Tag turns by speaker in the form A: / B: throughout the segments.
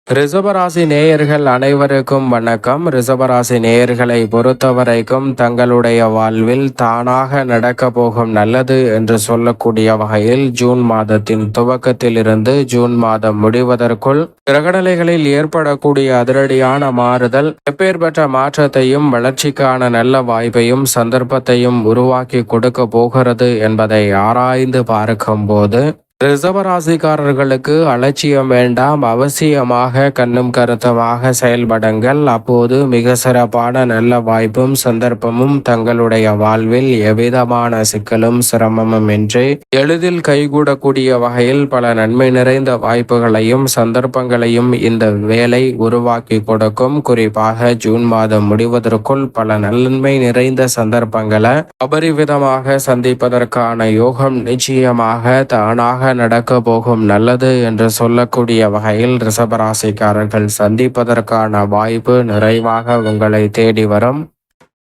A: ரிஷபராசி நேயர்கள் அனைவருக்கும் வணக்கம். ரிஷபராசி நேயர்களை பொறுத்தவரைக்கும் தங்களுடைய வாழ்வில் தானாக நடக்க போகும் நல்லது என்று சொல்லக்கூடிய வகையில் ஜூன் மாதத்தின் துவக்கத்தில் இருந்து ஜூன் மாதம் முடிவதற்குள் கிரகநிலைகளில் ஏற்படக்கூடிய அதிரடியான மாறுதல் எப்பேற்பட்ட மாற்றத்தையும் வளர்ச்சிக்கான நல்ல வாய்ப்பையும் சந்தர்ப்பத்தையும் உருவாக்கி கொடுக்க போகிறது என்பதை ஆராய்ந்து பார்க்கும் போது ரிஷபராசிக்காரர்களுக்கு அலட்சியம் வேண்டாம். அவசியமாக கண்ணும் கருத்துமாக செயல்படுங்கள். அப்போது மிக சிறப்பான நல்ல வாய்ப்பும் சந்தர்ப்பமும் தங்களுடைய வாழ்வில் எவ்விதமான சிக்கலும் சிரமமும் இன்றி எளிதில் கைகூடக்கூடிய வகையில் பல நன்மை நிறைந்த வாய்ப்புகளையும் சந்தர்ப்பங்களையும் இந்த வேலை உருவாக்கி கொடுக்கும். குறிப்பாக ஜூன் மாதம் முடிவதற்குள் பல நன்மை நிறைந்த சந்தர்ப்பங்களை அபரிவிதமாக சந்திப்பதற்கான யோகம் நிச்சயமாக தானாக நடக்க போகும் நல்லது என்று சொல்லக்கூடிய வகையில் ரிஷபராசிக்காரர்கள் சந்திப்பதற்கான வாய்ப்பு நிறைவாக உங்களை தேடி வரும்.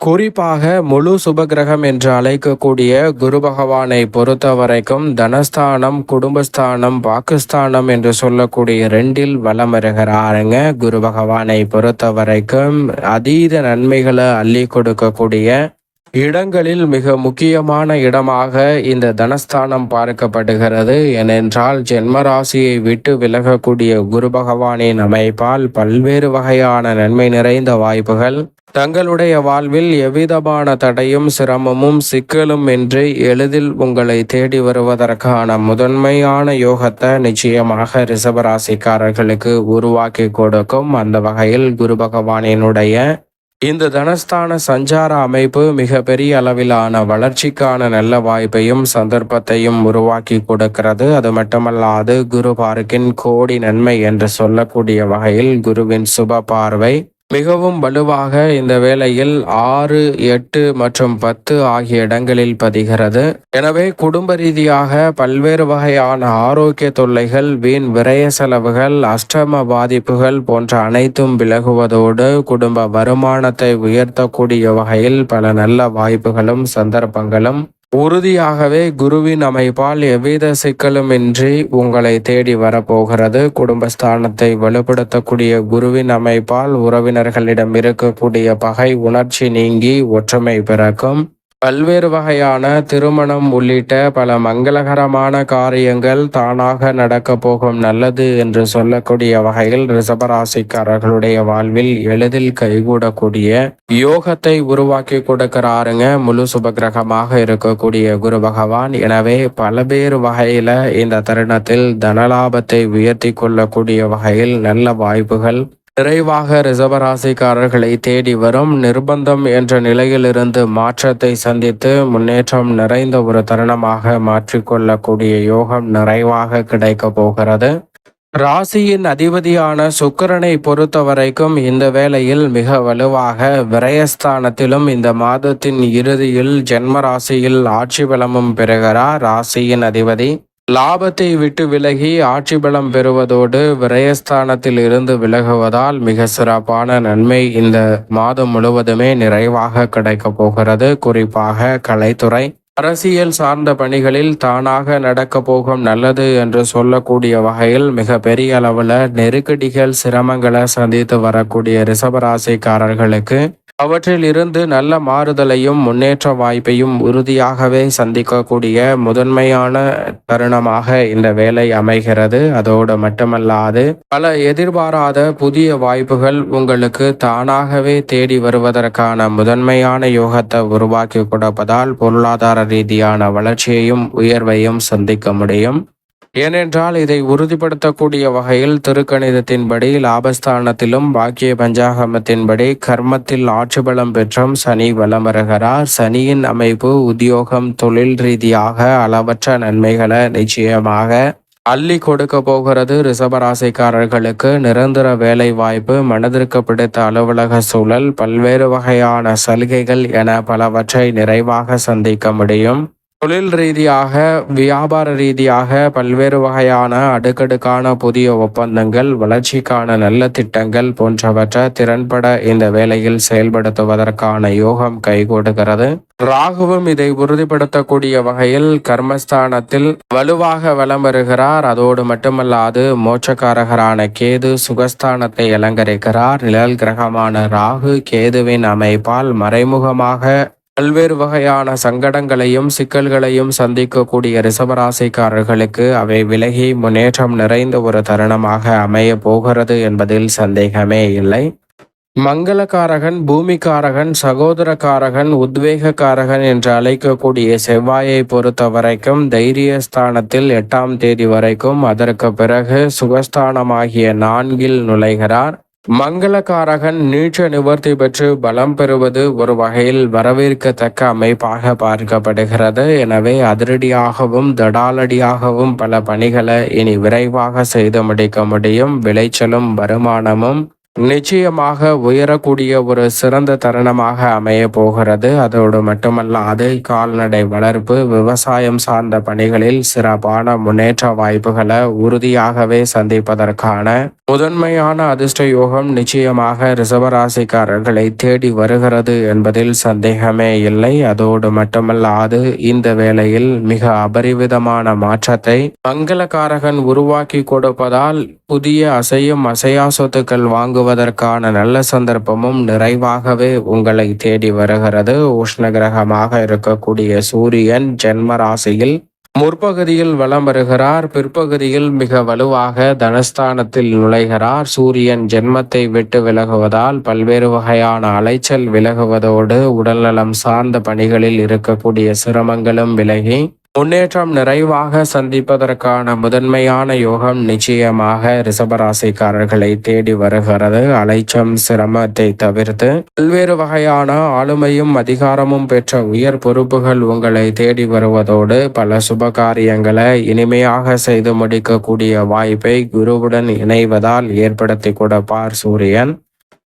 A: குறிப்பாக முழு சுபகிரகம் என்று அழைக்கக்கூடிய குரு பகவானை பொறுத்த வரைக்கும் தனஸ்தானம், குடும்பஸ்தானம், பாகிஸ்தானம் என்று சொல்லக்கூடிய ரெண்டில் வலம் வருகிறாருங்க. குரு பகவானை பொறுத்த வரைக்கும் அதீத நன்மைகளை அள்ளி கொடுக்கக்கூடிய இடங்களில் மிக முக்கியமான இடமாக இந்த தனஸ்தானம் பார்க்கப்படுகிறது. ஏனென்றால் ஜென்மராசியை விட்டு விலகக்கூடிய குரு பகவானின் அமைப்பால் பல்வேறு வகையான நன்மை நிறைந்த வாய்ப்புகள் தங்களுடைய வாழ்வில் எவ்விதமான தடையும் சிரமமும் சிக்கலும் இன்றி எளிதில் உங்களை தேடி வருவதற்கான முதன்மையான யோகத்தை நிச்சயமாக ரிஷபராசிக்காரர்களுக்கு உருவாக்கி கொடுக்கும். அந்த வகையில் குரு பகவானினுடைய இந்த தனஸ்தான சஞ்சார அமைப்பு மிக பெரிய அளவிலான வளர்ச்சிக்கான நல்ல வாய்ப்பையும் சந்தர்ப்பத்தையும் உருவாக்கி கொடுக்கிறது. அது மட்டுமல்லாது குரு பார்க்கின் கோடி நன்மை என்று சொல்லக்கூடிய வகையில் குருவின் சுப பார்வை மிகவும் வலுவாக இந்த வேளையில் 6, 8 மற்றும் 10 ஆகிய இடங்களில் பதிகிறது. எனவே குடும்ப ரீதியாக பல்வேறு வகையான ஆரோக்கிய தொல்லைகள், வீண் விரய செலவுகள், அஷ்டம பாதிப்புகள் போன்ற அனைத்தும் விலகுவதோடு குடும்ப வருமானத்தை உயர்த்தக்கூடிய வகையில் பல நல்ல வாய்ப்புகளும் சந்தர்ப்பங்களும் உறுதியாகவே குருவின் அமைப்பால் எவ்வித சிக்கலுமின்றி உங்களை தேடி வரப்போகிறது. குடும்பஸ்தானத்தை வலுப்படுத்தக்கூடிய குருவின் அமைப்பால் உறவினர்களிடம் இருக்கக்கூடிய பகை உணர்ச்சி நீங்கி ஒற்றுமை பிறக்கும். பல்வேறு வகையான திருமணம் உள்ளிட்ட பல மங்களகரமான காரியங்கள் தானாக நடக்க போகும் நல்லது என்று சொல்லக்கூடிய வகையில் ரிஷபராசிக்காரர்களுடைய வாழ்வில் எளிதில் கைகூடக்கூடிய யோகத்தை உருவாக்கி கொடுக்கிறாருங்க முழு சுபகிரகமாக இருக்கக்கூடிய குரு பகவான். எனவே பல்வேறு வகையில இந்த தருணத்தில் தனலாபத்தை உயர்த்தி கொள்ளக்கூடிய வகையில் நல்ல வாய்ப்புகள் நிறைவாக ரிஷபராசிக்காரர்களை தேடி வரும். நிர்பந்தம் என்ற நிலையிலிருந்து மாற்றத்தை சந்தித்து முன்னேற்றம் நிறைந்த ஒரு தருணமாக மாற்றிக்கொள்ளக்கூடிய யோகம் நிறைவாக கிடைக்க போகிறது. ராசியின் அதிபதியான சுக்கிரனை பொறுத்த வரைக்கும் இந்த வேளையில் மிக வலுவாக விரயஸ்தானத்திலும் இந்த மாதத்தின் இறுதியில் ஜென்ம ராசியில் ஆட்சி பலமும் பெறுகிறார். ராசியின் அதிபதி லாபத்தை விட்டு விலகி ஆட்சி பலம் பெறுவதோடு விரயஸ்தானத்தில் இருந்து விலகுவதால் மிக சிறப்பான நன்மை இந்த மாதம் முழுவதுமே நிறைவாக கிடைக்க போகிறது. குறிப்பாக கலைத்துறை, அரசியல் சார்ந்த பணிகளில் தானாக நடக்க போகும் நல்லது என்று சொல்லக்கூடிய வகையில் மிக பெரிய அளவில் நெருக்கடிகள் சிரமங்களை சந்தித்து வரக்கூடிய ரிஷபராசிக்காரர்களுக்கு அவற்றில் இருந்து நல்ல மாறுதலையும் முன்னேற்ற வாய்ப்பையும் உறுதியாகவே சந்திக்கக்கூடிய முதன்மையான தருணமாக இந்த வேலை அமைகிறது. அதோடு மட்டுமல்லாது பல எதிர்பாராத புதிய வாய்ப்புகள் உங்களுக்கு தானாகவே தேடி வருவதற்கான முதன்மையான யோகத்தை உருவாக்கி கொடுப்பதால் பொருளாதார ரீதியான வளர்ச்சியையும் உயர்வையும் சந்திக்க முடியும். ஏனென்றால் இதை உறுதிப்படுத்தக்கூடிய வகையில் திருக்கணிதத்தின்படி லாபஸ்தானத்திலும் பாக்கிய பஞ்சாகமத்தின்படி கர்மத்தில் ஆட்சி பலம் பெற்றும் சனி வலம் வருகிறார். சனியின் அமைப்பு உத்தியோகம், தொழில் ரீதியாக அளவற்ற நன்மைகளை நிச்சயமாக அள்ளி கொடுக்க போகிறது. ரிஷபராசிக்காரர்களுக்கு நிரந்தர வேலை வாய்ப்பு, மனதிற்கு பிடித்த அலுவலக சூழல், பல்வேறு வகையான சலுகைகள் என பலவற்றை நிறைவாக சந்திக்க முடியும். தொழில் ரீதியாக, வியாபார ரீதியாக பல்வேறு வகையான அடுக்கடுக்கான புதிய ஒப்பந்தங்கள், வளர்ச்சிக்கான நல்ல திட்டங்கள் போன்றவற்றை திறன்பட இந்த வேளையில் செயல்படுத்துவதற்கான யோகம் கைகூடுகிறது. ராகுவும் இதை உறுதிப்படுத்தக்கூடிய வகையில் கர்மஸ்தானத்தில் வலுவாக வலம் வருகிறார். அதோடு மட்டுமல்லாது மோட்சக்காரகரான கேது சுகஸ்தானத்தை அலங்கரிக்கிறார். நிழல் கிரகமான ராகு கேதுவின் அமைப்பால் மறைமுகமாக பல்வேறு வகையான சங்கடங்களையும் சிக்கல்களையும் சந்திக்கக்கூடிய ரிஷபராசிக்காரர்களுக்கு அவை விலகி முன்னேற்றம் நிறைந்த ஒரு தருணமாக அமைய போகிறது என்பதில் சந்தேகமே இல்லை. மங்களகாரகன், பூமிக்காரகன், சகோதரக்காரகன், உத்வேகக்காரகன் என்று அழைக்கக்கூடிய செவ்வாயை பொறுத்த வரைக்கும் தைரியஸ்தானத்தில் 8ஆம் தேதி வரைக்கும், அதற்கு பிறகு சுகஸ்தானமாகிய 4இல் நுழைகிறார். மங்களகாரகன் நீச்ச நிவர்த்தி பெற்று பலம் பெறுவது ஒரு வகையில் வரவேற்கத்தக்க அமைப்பாக பார்க்கப்படுகிறது. எனவே அதிரடியாகவும் தடாலடியாகவும் பல பணிகளை இனி விரைவாக செய்து முடிக்க முடியும். விளைச்சலும் வருமானமும் நிச்சயமாக உயரக்கூடிய ஒரு சிறந்த தருணமாக அமைய போகிறது. அதோடு மட்டுமல்லாது கால்நடை வளர்ப்பு, விவசாயம் சார்ந்த பணிகளில் சிறப்பான முன்னேற்ற வாய்ப்புகளை உறுதியாகவே சந்திப்பதற்கான முதன்மையான அதிர்ஷ்ட யோகம் நிச்சயமாக ரிஷபராசிக்காரர்களை தேடி வருகிறது என்பதில் சந்தேகமே இல்லை. அதோடு மட்டுமல்லாது இந்த வேளையில் மிக அபரிவிதமான மாற்றத்தை மங்களகாரகன் உருவாக்கி கொடுப்பதால் புதிய அசையும் அசையா சொத்துக்கள் வாங்குவதற்கான நல்ல சந்தர்ப்பமும் நிறைவாகவே உங்களை தேடி வருகிறது. உஷ்ண கிரகமாக இருக்கக்கூடிய சூரியன் ஜென்ம ராசியில் முற்பகுதியில் வலம் வருகிறார். பிற்பகுதியில் மிக வலுவாக தனஸ்தானத்தில் நுழைகிறார். சூரியன் ஜென்மத்தை விட்டு விலகுவதால் பல்வேறு வகையான அலைச்சல் விலகுவதோடு உடல்நலம் சார்ந்த பணிகளில் இருக்கக்கூடிய சிரமங்களும் விலகி முன்னேற்றம் நிறைவாக சந்திப்பதற்கான முதன்மையான யோகம் நிச்சயமாக ரிஷபராசிக்காரர்களை தேடி வருகிறது. அலைச்சம் சிரமத்தை தவிர்த்து பல்வேறு வகையான ஆளுமையும் அதிகாரமும் பெற்ற உயர் பொறுப்புகள் உங்களை தேடி வருவதோடு பல சுப காரியங்களை இனிமையாக செய்து முடிக்கக்கூடிய வாய்ப்பை குருவுடன் இணைவதால் ஏற்படுத்தி கொடுப்பார் சூரியன்.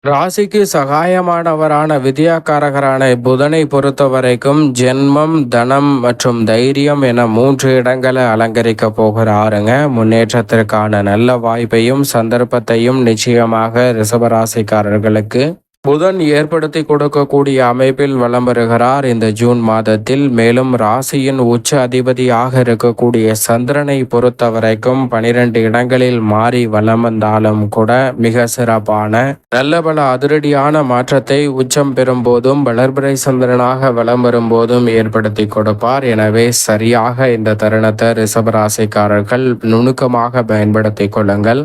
A: ராசிக்கு சகாயமானவரான வித்யாகாரகரான புதனை பொறுத்த வரைக்கும் ஜென்மம், தனம் மற்றும் தைரியம் என 3 இடங்களை அலங்கரிக்க போகிறாருங்க. முன்னேற்றத்திற்கான நல்ல வாய்ப்பையும் சந்தர்ப்பத்தையும் நிச்சயமாக ரிஷபராசிக்காரர்களுக்கு புதன் ஏற்படுத்தி கொடுக்கக்கூடிய அமைப்பில் வலம் வருகிறார் இந்த ஜூன் மாதத்தில். மேலும் ராசியின் உச்ச அதிபதியாக இருக்கக்கூடிய சந்திரனை பொறுத்த வரைக்கும் 12 இடங்களில் மாறி வலம் வந்தாலும் கூட மிக சிறப்பான நல்ல பல அதிரடியான மாற்றத்தை உச்சம் பெறும் போதும் வளர்பிறை சந்திரனாக வலம் வரும்போதும் ஏற்படுத்தி கொடுப்பார். எனவே சரியாக இந்த தருணத்தை ரிஷபராசிக்காரர்கள் நுணுக்கமாக பயன்படுத்திக் கொள்ளுங்கள்.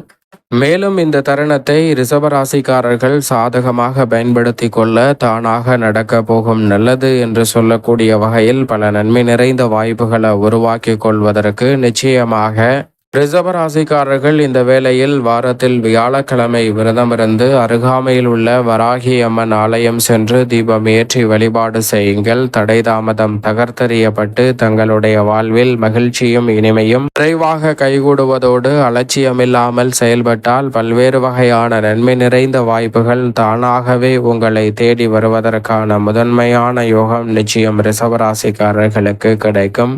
A: மேலும் இந்த தருணத்தை ரிஷபராசிக்காரர்கள் சாதகமாக பயன்படுத்தி கொள்ள தானாக நடக்க போகும் நல்லது என்று சொல்லக்கூடிய வகையில் பல நன்மை நிறைந்த வாய்ப்புகளை உருவாக்கி கொள்வதற்கு நிச்சயமாக ரிஷபராசிக்காரர்கள் இந்த வேளையில் வாரத்தில் வியாழக்கிழமை விரதமிருந்து அருகாமையில் உள்ள வராகி அம்மன் ஆலயம் சென்று தீபம் ஏற்றி வழிபாடு செய்யுங்கள். தடை தாமதம் தகர்த்தெறியப்பட்டு தங்களுடைய வாழ்வில் மகிழ்ச்சியும் இனிமையும் விரைவாக கைகூடுவதோடு அலட்சியமில்லாமல் செயல்பட்டால் பல்வேறு வகையான நன்மை நிறைந்த வாய்ப்புகள் தானாகவே உங்களை தேடி வருவதற்கான முதன்மையான யோகம் நிச்சயம் ரிஷபராசிக்காரர்களுக்கு கிடைக்கும்.